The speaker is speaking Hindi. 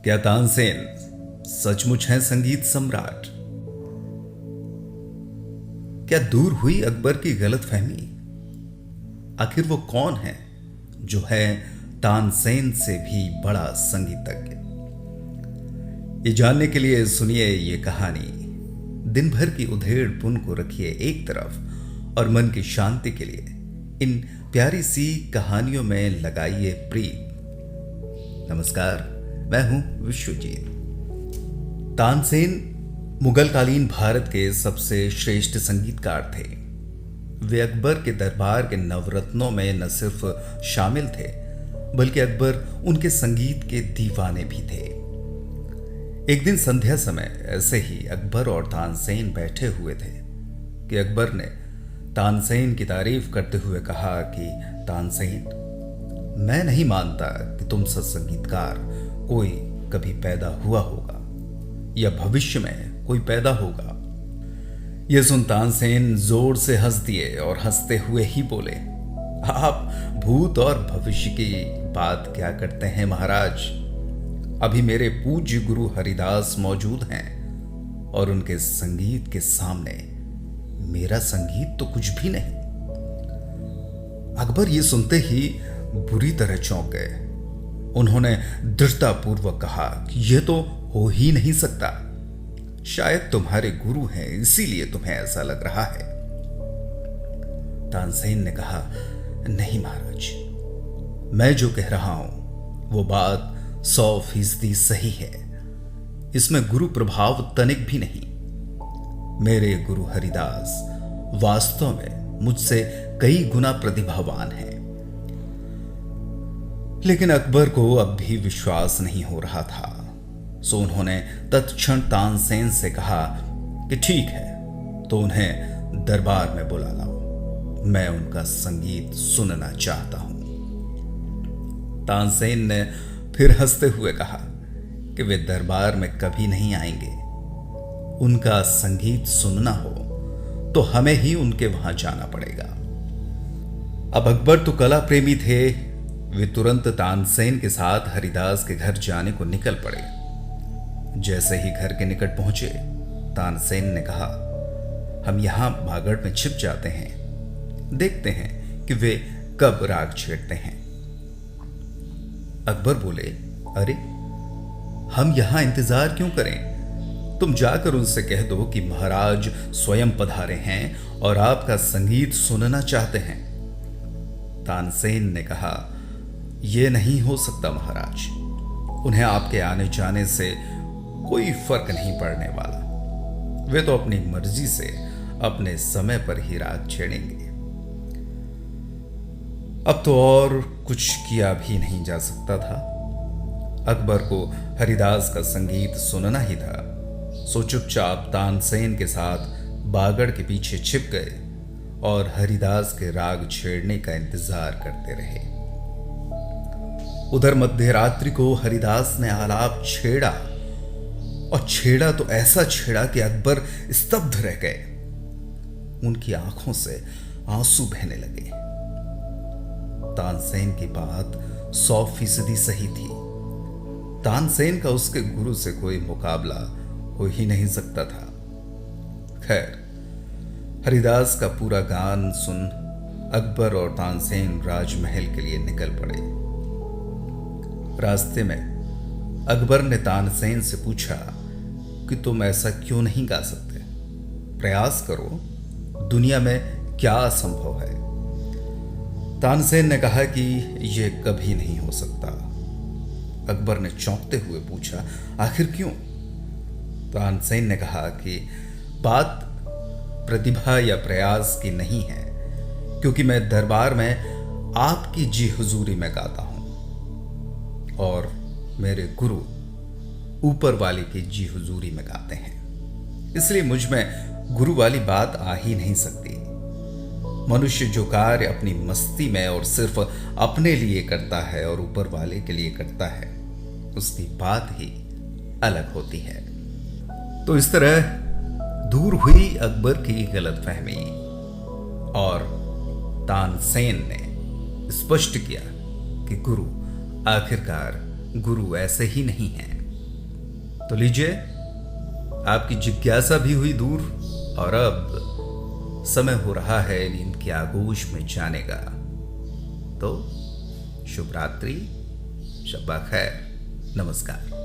क्या तानसेन सचमुच है संगीत सम्राट? क्या दूर हुई अकबर की गलतफहमी? आखिर वो कौन है जो है तानसेन से भी बड़ा संगीतज्ञ? ये जानने के लिए सुनिए ये कहानी। दिन भर की उधेड़ पुन को रखिए एक तरफ और मन की शांति के लिए इन प्यारी सी कहानियों में लगाइए प्रीत। नमस्कार, मैं हूं विश्वजीत। तानसेन मुगलकालीन भारत के सबसे श्रेष्ठ संगीतकार थे। वे अकबर के दरबार के नवरत्नों में न सिर्फ शामिल थे बल्कि अकबर उनके संगीत के दीवाने भी थे। एक दिन संध्या समय ऐसे ही अकबर और तानसेन बैठे हुए थे कि अकबर ने तानसेन की तारीफ करते हुए कहा कि तानसेन, मैं नहीं मानता कि तुम सा संगीतकार कोई कभी पैदा हुआ होगा या भविष्य में कोई पैदा होगा। यह सुन तानसेन जोर से हंस दिए और हंसते हुए ही बोले, आप भूत और भविष्य की बात क्या करते हैं महाराज? अभी मेरे पूज्य गुरु हरिदास मौजूद हैं और उनके संगीत के सामने मेरा संगीत तो कुछ भी नहीं। अकबर ये सुनते ही बुरी तरह चौंक गए। उन्होंने दृढ़तापूर्वक कहा कि यह तो हो ही नहीं सकता। शायद तुम्हारे गुरु हैं, इसीलिए तुम्हें ऐसा लग रहा है। तानसेन ने कहा, नहीं महाराज, मैं जो कह रहा हूं वो बात 100% सही है। इसमें गुरु प्रभाव तनिक भी नहीं। मेरे गुरु हरिदास वास्तव में मुझसे कई गुना प्रतिभावान हैं। लेकिन अकबर को अब भी विश्वास नहीं हो रहा था, सो उन्होंने तत्क्षण तानसेन से कहा कि ठीक है, तो उन्हें दरबार में बुला लाओ, मैं उनका संगीत सुनना चाहता हूं। तानसेन ने फिर हंसते हुए कहा कि वे दरबार में कभी नहीं आएंगे। उनका संगीत सुनना हो तो हमें ही उनके वहां जाना पड़ेगा। अब अकबर तो कला प्रेमी थे। वे तुरंत तानसेन के साथ हरिदास के घर जाने को निकल पड़े। जैसे ही घर के निकट पहुंचे, तानसेन ने कहा, हम यहां बागड़ में छिप जाते हैं, देखते हैं कि वे कब राग छेड़ते हैं। अकबर बोले, अरे हम यहां इंतजार क्यों करें? तुम जाकर उनसे कह दो कि महाराज स्वयं पधारे हैं और आपका संगीत सुनना चाहते हैं। तानसेन ने कहा, यह नहीं हो सकता महाराज, उन्हें आपके आने जाने से कोई फर्क नहीं पड़ने वाला। वे तो अपनी मर्जी से अपने समय पर ही राग छेड़ेंगे। अब तो और कुछ किया भी नहीं जा सकता था। अकबर को हरिदास का संगीत सुनना ही था, सो चुपचाप तानसेन के साथ बागड़ के पीछे छिप गए और हरिदास के राग छेड़ने का इंतजार करते रहे। उधर मध्यरात्रि को हरिदास ने आलाप छेड़ा और छेड़ा तो ऐसा छेड़ा कि अकबर स्तब्ध रह गए। उनकी आंखों से आंसू बहने लगे। तानसेन की बात 100% सही थी। तानसेन का उसके गुरु से कोई मुकाबला हो ही नहीं सकता था। खैर, हरिदास का पूरा गान सुन अकबर और तानसेन राजमहल के लिए निकल पड़े। रास्ते में अकबर ने तानसेन से पूछा कि तुम ऐसा क्यों नहीं गा सकते? प्रयास करो, दुनिया में क्या असंभव है? तानसेन ने कहा कि यह कभी नहीं हो सकता। अकबर ने चौंकते हुए पूछा, आखिर क्यों? तानसेन ने कहा कि बात प्रतिभा या प्रयास की नहीं है, क्योंकि मैं दरबार में आपकी जी हुजूरी में गाता हूं और मेरे गुरु ऊपर वाले की जी हुजूरी में गाते हैं, इसलिए मुझ में गुरु वाली बात आ ही नहीं सकती। मनुष्य जो कार्य अपनी मस्ती में और सिर्फ अपने लिए करता है और ऊपर वाले के लिए करता है, उसकी बात ही अलग होती है। तो इस तरह दूर हुई अकबर की गलतफहमी और तानसेन ने स्पष्ट किया कि गुरु आखिरकार गुरु ऐसे ही नहीं हैं। तो लीजिए, आपकी जिज्ञासा भी हुई दूर और अब समय हो रहा है नींद के आगोश में जाने का। तो शुभ रात्रि, शब्बा खैर, नमस्कार।